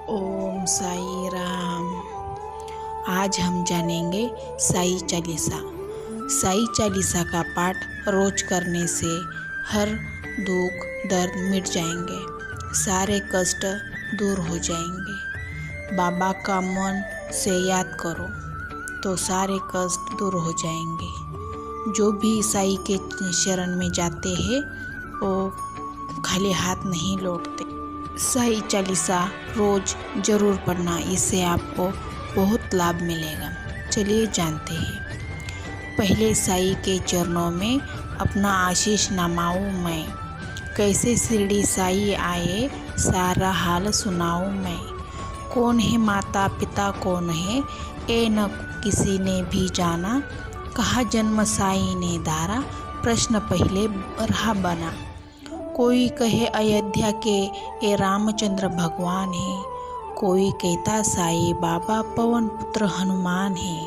ओम साई राम। आज हम जानेंगे साई चालीसा। साई चालीसा का पाठ रोज करने से हर दुख दर्द मिट जाएंगे, सारे कष्ट दूर हो जाएंगे। बाबा का मन से याद करो तो सारे कष्ट दूर हो जाएंगे। जो भी साई के शरण में जाते हैं वो खाली हाथ नहीं लौटते। साई चालीसा रोज जरूर पढ़ना, इससे आपको बहुत लाभ मिलेगा। चलिए जानते हैं। पहले साई के चरणों में अपना आशीष नमाऊं मैं, कैसे शिरडी साई आए सारा हाल सुनाऊं मैं। कौन है माता पिता कौन है ए न किसी ने भी जाना, कहा जन्म साई ने धारा प्रश्न पहले रहा बना। कोई कहे अयोध्या के ये रामचंद्र भगवान है, कोई कहता साई बाबा पवन पुत्र हनुमान है,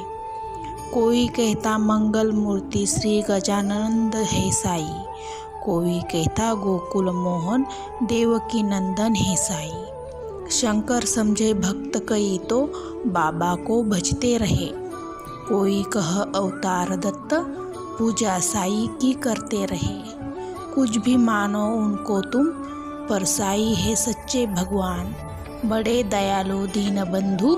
कोई कहता मंगल मूर्ति श्री गजानंद है साई, कोई कहता गोकुल मोहन देवकी नंदन है साई। शंकर समझे भक्त कई तो बाबा को भजते रहे, कोई कह अवतार दत्त पूजा साई की करते रहे। कुछ भी मानो उनको तुम, पर साई है सच्चे भगवान, बड़े दयालु दीन बंधु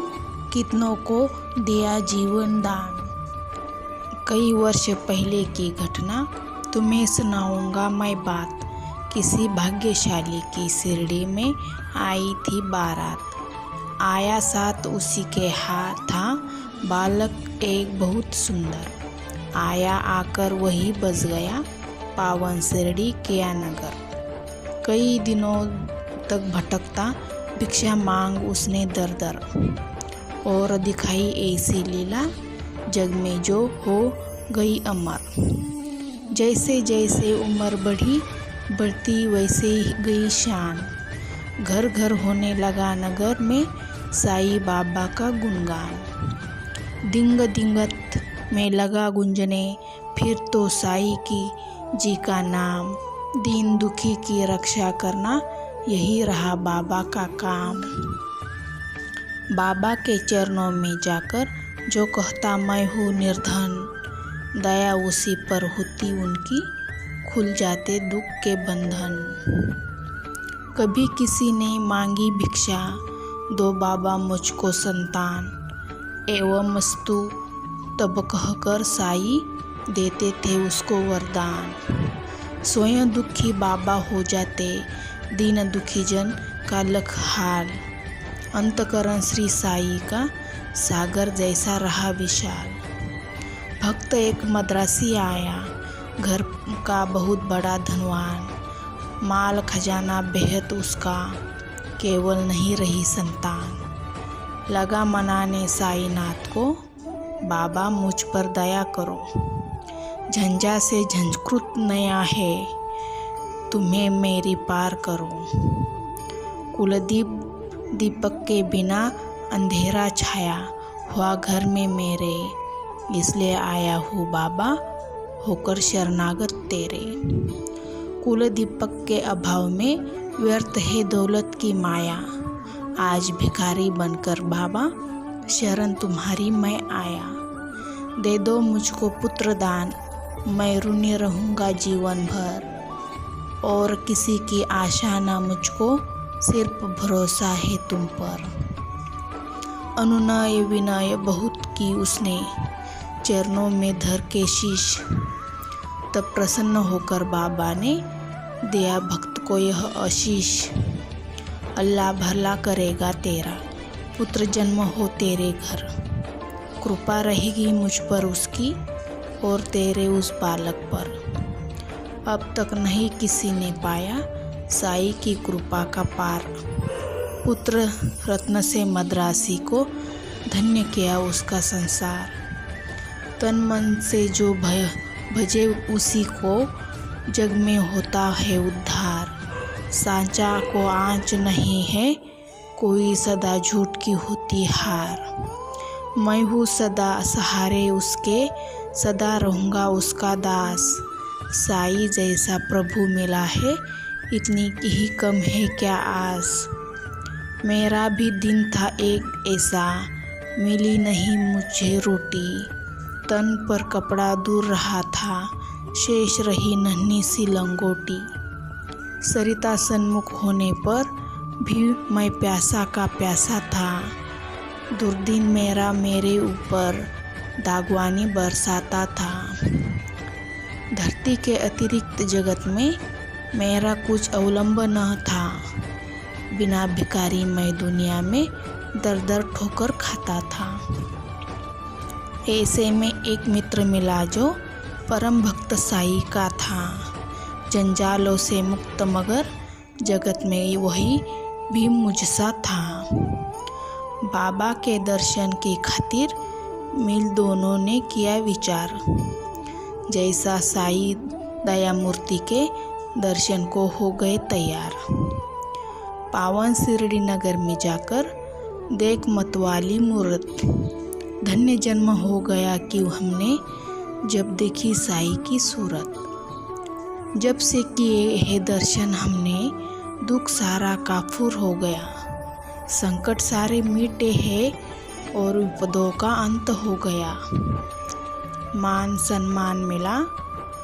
कितनों को दिया जीवन दान। कई वर्ष पहले की घटना तुम्हें सुनाऊंगा मैं बात, किसी भाग्यशाली की शिरडी में आई थी बारात। आया साथ उसी के हाथ था बालक एक बहुत सुंदर, आया आकर वही बस गया पावन शिरडी किया नगर। कई दिनों तक भटकता भिक्षा मांग उसने दर दर, और दिखाई ऐसी लीला जग में जो हो गई अमर। जैसे जैसे उम्र बढ़ती वैसे ही गई शान, घर घर होने लगा नगर में साई बाबा का गुणगान। दिंग दिंगत में लगा गुंजने फिर तो साई की जी का नाम, दीन दुखी की रक्षा करना यही रहा बाबा का काम। बाबा के चरणों में जाकर जो कहता मैं हूँ निर्धन, दया उसी पर होती उनकी, खुल जाते दुख के बंधन। कभी किसी ने मांगी भिक्षा, दो बाबा मुझको संतान, एवं मस्तु तब कहकर साई देते थे उसको वरदान। स्वयं दुखी बाबा हो जाते दीन दुखी जन का लख हाल, अंतकरण श्री साई का सागर जैसा रहा विशाल। भक्त एक मद्रासी आया, घर का बहुत बड़ा धनवान, माल खजाना बेहद उसका, केवल नहीं रही संतान। लगा मनाने साई नाथ को, बाबा मुझ पर दया करो, झंझा से झंझकृत नया है, तुम्हें मेरी पार करो। कुलदीप दीपक के बिना अंधेरा छाया हुआ घर में मेरे, इसलिए आया हूँ बाबा होकर शरणागत तेरे। कुल दीपक के अभाव में व्यर्थ है दौलत की माया, आज भिखारी बनकर बाबा शरण तुम्हारी मैं आया। दे दो मुझको पुत्र दान, मैं ऋणी रहूँगा जीवन भर, और किसी की आशा न मुझको, सिर्फ भरोसा है तुम पर। अनुनय विनय बहुत की उसने, चरणों में धर के शीश, तब प्रसन्न होकर बाबा ने दिया भक्त को यह आशीष। अल्लाह भला करेगा तेरा, पुत्र जन्म हो तेरे घर, कृपा रहेगी मुझ पर उसकी और तेरे उस बालक पर। अब तक नहीं किसी ने पाया साई की कृपा का पार, पुत्र रत्न से मद्रासी को धन्य किया उसका संसार। तन मन से जो भजे उसी को, जग में होता है उद्धार। सांचा को आँच नहीं है कोई, सदा झूठ की होती हार। मैं हूँ सदा सहारे उसके, सदा रहूँगा उसका दास। साई जैसा प्रभु मिला है, इतनी ही कम है क्या आस। मेरा भी दिन था एक ऐसा, मिली नहीं मुझे रोटी। तन पर कपड़ा दूर रहा था, शेष रही नन्ही सी लंगोटी। सरिता सन्मुख होने पर भी मैं प्यासा का प्यासा था। दुर्दिन मेरा मेरे ऊपर दागवानी बरसाता था। धरती के अतिरिक्त जगत में मेरा कुछ अवलंब न था। बिना भिखारी मैं दुनिया में दर दर ठोकर खाता था। ऐसे में एक मित्र मिला जो परम भक्त साई का था। जंजालों से मुक्त मगर जगत में वही भी मुझसा था। बाबा के दर्शन की खातिर मिल दोनों ने किया विचार। जैसा साई दयामूर्ति के दर्शन को हो गए तैयार। पावन शिरडी नगर में जाकर देख मतवाली मूरत। धन्य जन्म हो गया कि हमने जब देखी साई की सूरत। जब से किए है दर्शन हमने दुख सारा काफूर हो गया। संकट सारे मिटे हैं और विपदों का अंत हो गया। मान सम्मान मिला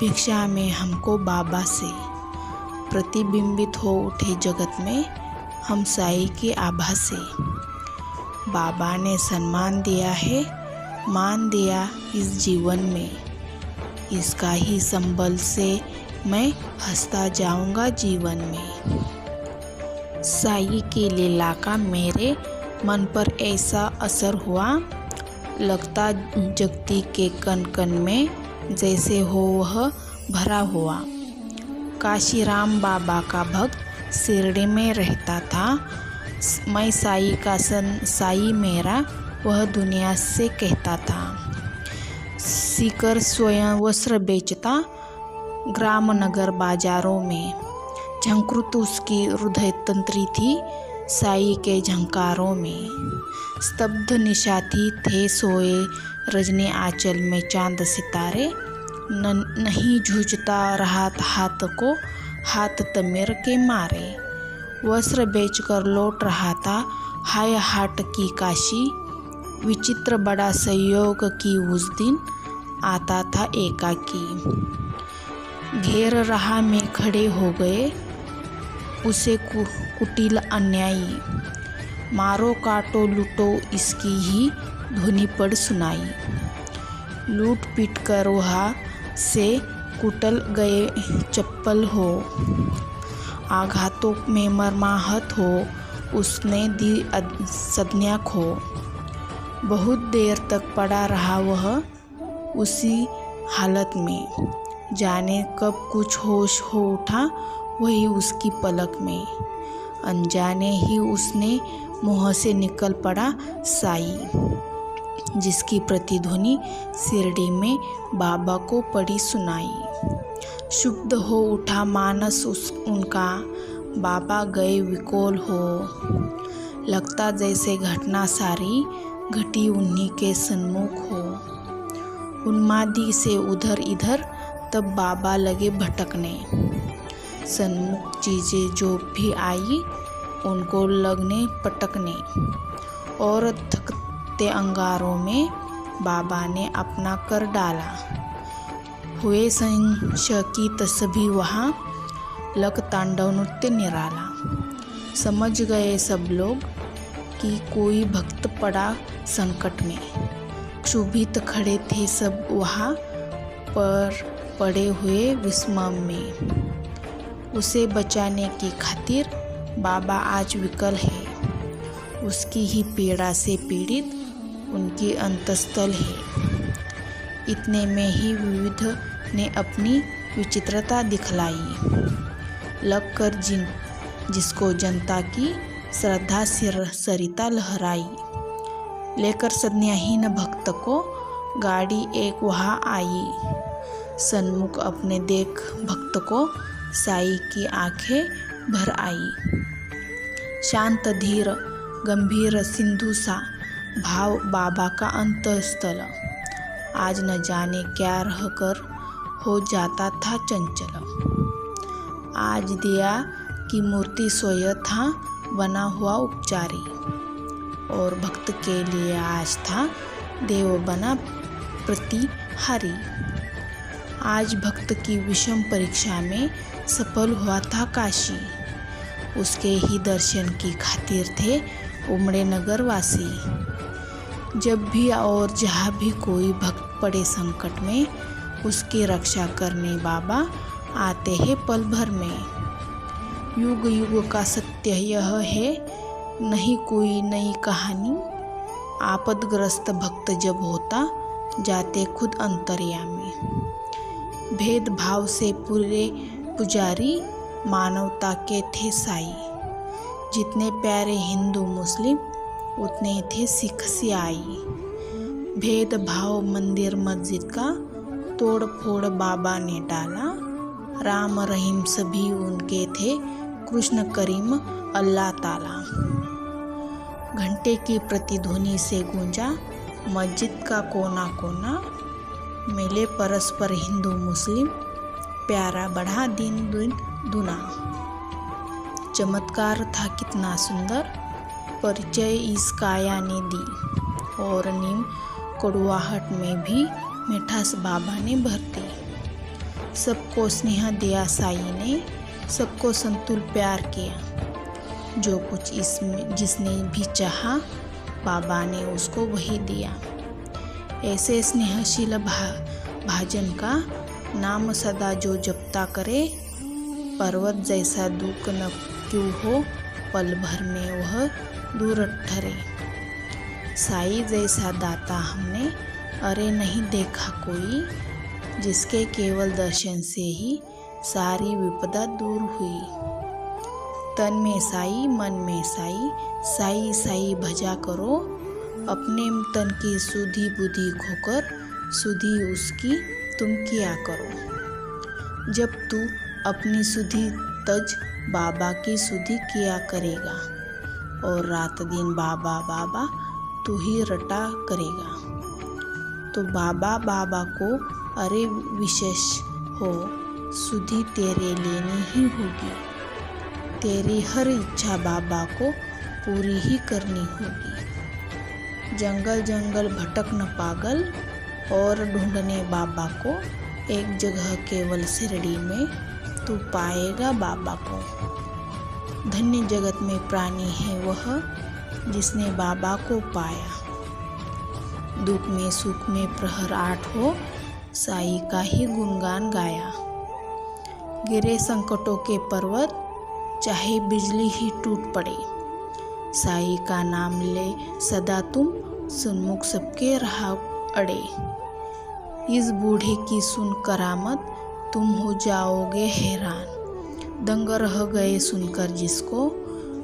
भिक्षा में हमको बाबा से। प्रतिबिंबित हो उठे जगत में हम साई की आभा से। बाबा ने सम्मान दिया है, मान दिया इस जीवन में। इसका ही संबल से मैं हंसता जाऊंगा जीवन में। साई की लीला का मेरे मन पर ऐसा असर हुआ, लगता जगती के कण कण में जैसे हो वह भरा हुआ। काशीराम बाबा का भक्त शिरडी में रहता था। मैं साई का साई मेरा वह दुनिया से कहता था। सीकर स्वयं वस्त्र बेचता ग्राम नगर बाजारों में। झंकृत उसकी हृदय तंत्री थी साई के झंकारों में। स्तब्ध निशाती थे सोए रजनी आंचल में चांद सितारे। नहीं जूझता रहा हाथ को हाथ तमिर के मारे। वस्त्र बेचकर लौट रहा था हाय हाट की काशी। विचित्र बड़ा संयोग की उस दिन आता था एकाकी। घेर राह में खड़े हो गए उसे कुटिल अन्यायी। मारो काटो लूटो इसकी ही ध्वनि पड़ सुनाई। लूट पीट कर वहाँ से कुटल गए चप्पल हो। आघातों में मर्माहत हो उसने दी सदन्या खो। बहुत देर तक पड़ा रहा वह उसी हालत में। जाने कब कुछ होश हो उठा वही उसकी पलक में। अनजाने ही उसने मुँह से निकल पड़ा साई। जिसकी प्रतिध्वनि शिरडी में बाबा को पड़ी सुनाई। शुद्ध हो उठा मानस उनका, बाबा गए विकोल हो। लगता जैसे घटना सारी घटी उन्हीं के सन्मुख हो। उन्मादी से उधर इधर तब बाबा लगे भटकने। सन्मुख चीज़ें जो भी आई उनको लगने पटकने। और थकते अंगारों में बाबा ने अपना कर डाला। हुए संशयित सभी वहाँ लग तांडव नृत्य निराला। समझ गए सब लोग कि कोई भक्त पड़ा संकट में। क्षुभित खड़े थे सब वहाँ पर पड़े हुए विस्मय में। उसे बचाने की खातिर बाबा आज विकल है। उसकी ही पीड़ा से पीड़ित उनकी अंतस्थल है। इतने में ही विविध ने अपनी विचित्रता दिखलाई। लगकर जिसको जनता की श्रद्धा सरिता लहराई। लेकर संज्ञाहीन भक्त को गाड़ी एक वहाँ आई। सन्मुख अपने देख भक्त को साई की आंखें भर आई। शांत धीर गंभीर सिंधु सा भाव बाबा का अंतस्थल। आज न जाने क्या रहकर हो जाता था चंचल। आज दिया की मूर्ति सोया था बना हुआ उपचारी, और भक्त के लिए आज था देव बना प्रतिहारी। आज भक्त की विषम परीक्षा में सफल हुआ था काशी। उसके ही दर्शन की खातिर थे उमड़े नगर वासी। जब भी और जहाँ भी कोई भक्त पड़े संकट में, उसकी रक्षा करने बाबा आते हैं पल भर में। युग युग का सत्य यह है, नहीं कोई नई कहानी। आपदग्रस्त भक्त जब होता, जाते खुद अंतर्यामी। भेदभाव से पूरे पुजारी, मानवता के थे साई। जितने प्यारे हिंदू मुस्लिम, उतने थे सिख सियाई। भेदभाव मंदिर मस्जिद का तोड़ फोड़ बाबा ने डाला। राम रहीम सभी उनके थे, कृष्ण करीम अल्लाह ताला। घंटे की प्रतिध्वनि से गूंजा मस्जिद का कोना कोना। मिले परस्पर हिंदू मुस्लिम, प्यारा बढ़ा दिन दिन दुना। चमत्कार था कितना सुंदर, परिचय इस काया ने दी। और नीम कड़ुआहट में भी मिठास बाबा ने भरती। सबको स्नेह दिया साई ने, सबको संतुल प्यार किया। जो कुछ इसमें जिसने भी चाहा, बाबा ने उसको वही दिया। ऐसे स्नेहशील भाजन का नाम सदा जो जपता करे, पर्वत जैसा दुख न क्यों हो, पल भर में वह दूर ठहरे। साई जैसा दाता हमने अरे नहीं देखा कोई, जिसके केवल दर्शन से ही सारी विपदा दूर हुई। तन में साई मन में साई, साई साई भजा करो। अपने तन की सुधि बुद्धि खोकर, सुधि उसकी तुम किया करो। जब तू अपनी सुधि तज, बाबा की सुधि किया करेगा। और रात दिन बाबा बाबा तू ही रटा करेगा। तो बाबा बाबा को अरे विशेष हो, सुधि तेरे लेनी ही होगी। तेरी हर इच्छा बाबा को पूरी ही करनी होगी। जंगल जंगल भटक न पागल, और ढूंढने बाबा को एक जगह केवल शिरडी में तू पाएगा बाबा को। धन्य जगत में प्राणी है वह, जिसने बाबा को पाया। दुख में सुख में प्रहर आठ हो, साई का ही गुणगान गाया। गिरे संकटों के पर्वत, चाहे बिजली ही टूट पड़े, साई का नाम ले सदा तुम, सन्मुख सबके रहा अड़े। इस बूढ़े की सुन करामत, तुम हो जाओगे हैरान। दंग रह गए सुनकर जिसको,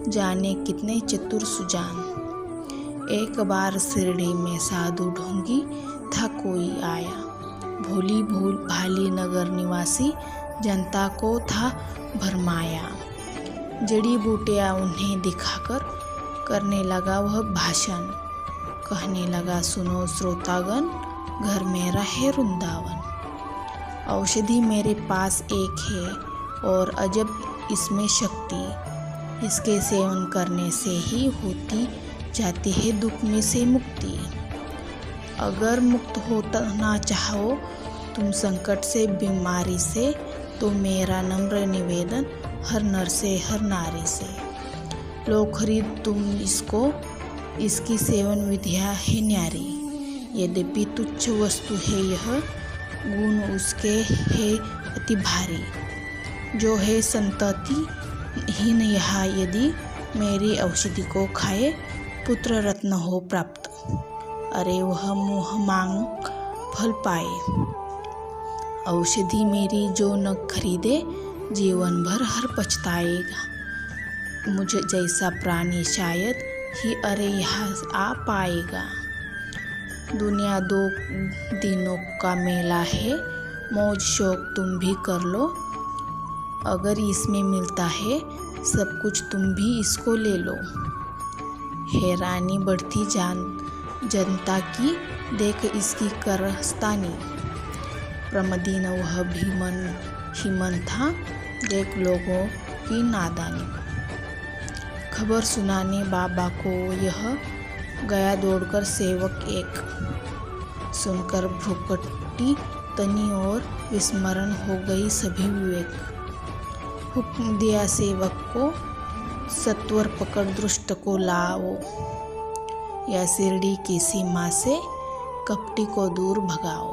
जाने कितने चतुर सुजान। एक बार शिरडी में साधु ढोंगी था कोई आया। भोली भाली नगर निवासी, जनता को था भरमाया। जड़ी बूटियाँ उन्हें दिखाकर करने लगा वह भाषण। कहने लगा सुनो श्रोतागण, घर मेरा है वृंदावन। औषधि मेरे पास एक है, और अजब इसमें शक्ति। इसके सेवन करने से ही होती जाती है दुख में से मुक्ति। अगर मुक्त होना चाहो तुम संकट से बीमारी से, तो मेरा नम्र निवेदन हर नर से हर नारी से, लो खरीद तुम इसको, इसकी सेवन विधिया है न्यारी। यद्यपि तुच्छ वस्तु है यह, गुण उसके है अति भारी। जो है संतति हीन यहाँ, यदि मेरी औषधि को खाए, पुत्र रत्न हो प्राप्त। अरे वह मुँह मांग फल पाए। औषधि मेरी जो न खरीदे, जीवन भर हर पछताएगा। मुझे जैसा प्राणी शायद ही अरे यहाँ आ पाएगा। दुनिया दो दिनों का मेला है, मौज शौक तुम भी कर लो। अगर इसमें मिलता है सब कुछ, तुम भी इसको ले लो। हैरानी बढ़ती जनता की, देख इसकी करस्तानी। प्रमदीन वह ही मन था, देख लोगों की नादानी। खबर सुनाने बाबा को यह गया दौड़कर सेवक एक। सुनकर भ्रुकुटी तनी और विस्मरण हो गई सभी विवेक। हुक्म दिया सेवक को, सत्वर पकड़ दुष्ट को लाओ, या शिरडी की सीमा से कपटी को दूर भगाओ।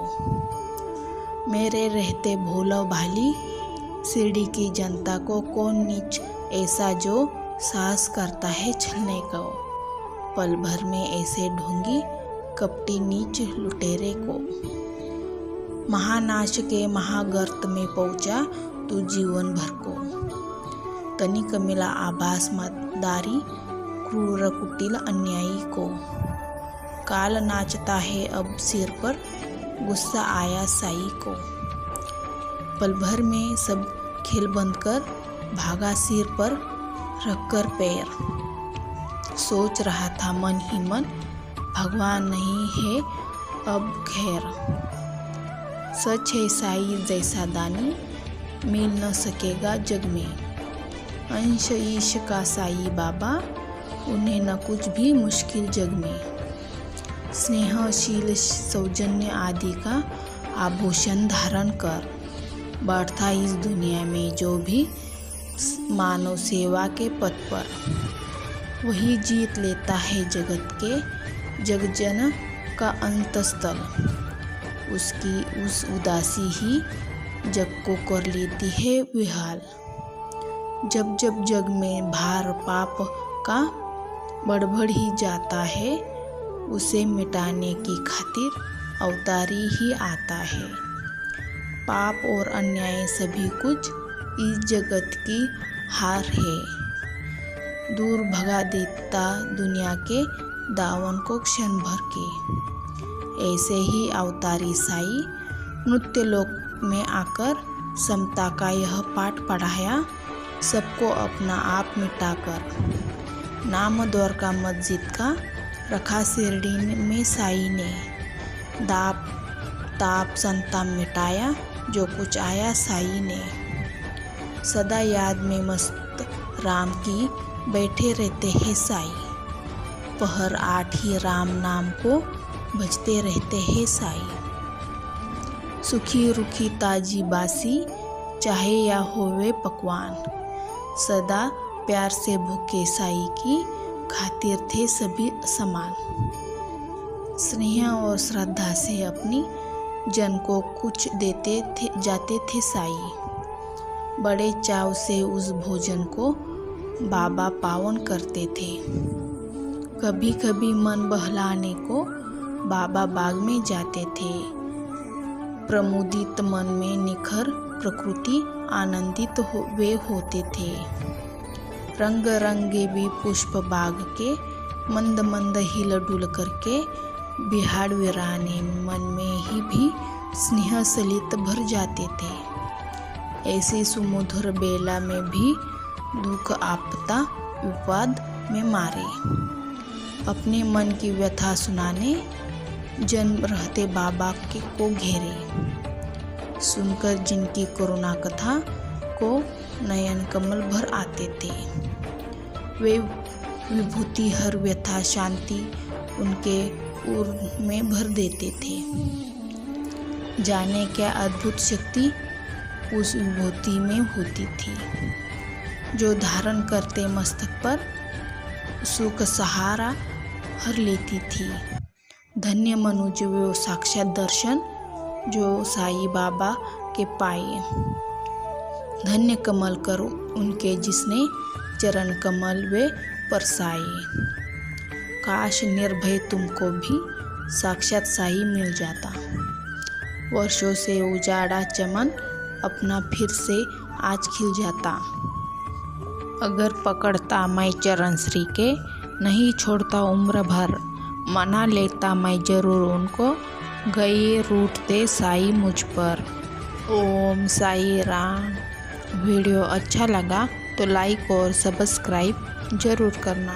मेरे रहते भोला भाली शिरडी की जनता को कौन नीच ऐसा जो साहस करता है छलने को। पल भर में ऐसे ढूंढी कपटी नीच लुटेरे को। महानाश के महागर्त में पहुंचा तू जीवन भर को। तनिक मिला आभास मतदारी क्रूर कुटिल अन्यायी को। काल नाचता है अब सिर पर, गुस्सा आया साई को। पल भर में सब खेल बंद कर भागा सिर पर रखकर पैर। सोच रहा था मन ही मन, भगवान नहीं है अब खैर। सच है साई जैसा दानी, मिल न सकेगा जग में। अंश ईश का साई बाबा, उन्हें न कुछ भी मुश्किल जग में। स्नेहशील सौजन्य आदि का आभूषण धारण कर, बढ़ता इस दुनिया में जो भी मानव सेवा के पथ पर। वही जीत लेता है जगत के जगजन का अंतस्थल। उसकी उस उदासी ही जग को कर लेती है विहाल। जब जब जग में भार पाप का बढ़ ही जाता है, उसे मिटाने की खातिर अवतारी ही आता है। पाप और अन्याय सभी कुछ इस जगत की हार है। दूर भगा देता दुनिया के दावन को क्षण भर के। ऐसे ही अवतारी साई नृत्य लोक में आकर समता का यह पाठ पढ़ाया, सबको अपना आप मिटाकर। नाम द्वारका मस्जिद का रखा शिरडी में साई ने। दाप ताप संताप मिटाया, जो कुछ आया साई ने। सदा याद में मस्त राम की बैठे रहते हैं साई। पहर 8 ही राम नाम को भजते रहते हैं साई। सुखी रुखी ताजी बासी, चाहे या होवे पकवान, सदा प्यार से भूखे साई की खातिर थे सभी समान। स्नेह और श्रद्धा से अपनी जन को कुछ देते थे जाते थे साई। बड़े चाव से उस भोजन को बाबा पावन करते थे। कभी कभी मन बहलाने को बाबा बाग में जाते थे। प्रमुदित मन में निखर प्रकृति आनंदित वे होते थे। रंग रंगे भी पुष्प बाग के मंद मंद हिल डुल करके बिहाड़ वीराने मन में ही भी स्नेह सलित भर जाते थे। ऐसी सुमधुर बेला में भी दुख आपदा विवाद में मारे। अपने मन की व्यथा सुनाने जन्म रहते बाबा के को घेरे। सुनकर जिनकी करुणा कथा को नयन कमल भर आते थे। वे विभूति हर व्यथा शांति उनके उर में भर देते थे। जाने क्या अद्भुत शक्ति उस विभूति में होती थी, जो धारण करते मस्तक पर सुख सहारा हर लेती थी। धन्य मनुज वो साक्षात दर्शन जो साई बाबा के पाए। धन्य कमल करो उनके जिसने चरण कमल वे परसाए। काश निर्भय तुमको भी साक्षात साई मिल जाता। वर्षों से उजाड़ा चमन अपना फिर से आज खिल जाता। अगर पकड़ता मैं चरण श्री के, नहीं छोड़ता उम्र भर। मना लेता मैं जरूर उनको, गए रूठते साई मुझ पर। ओम साई राम। वीडियो अच्छा लगा तो लाइक और सब्सक्राइब जरूर करना।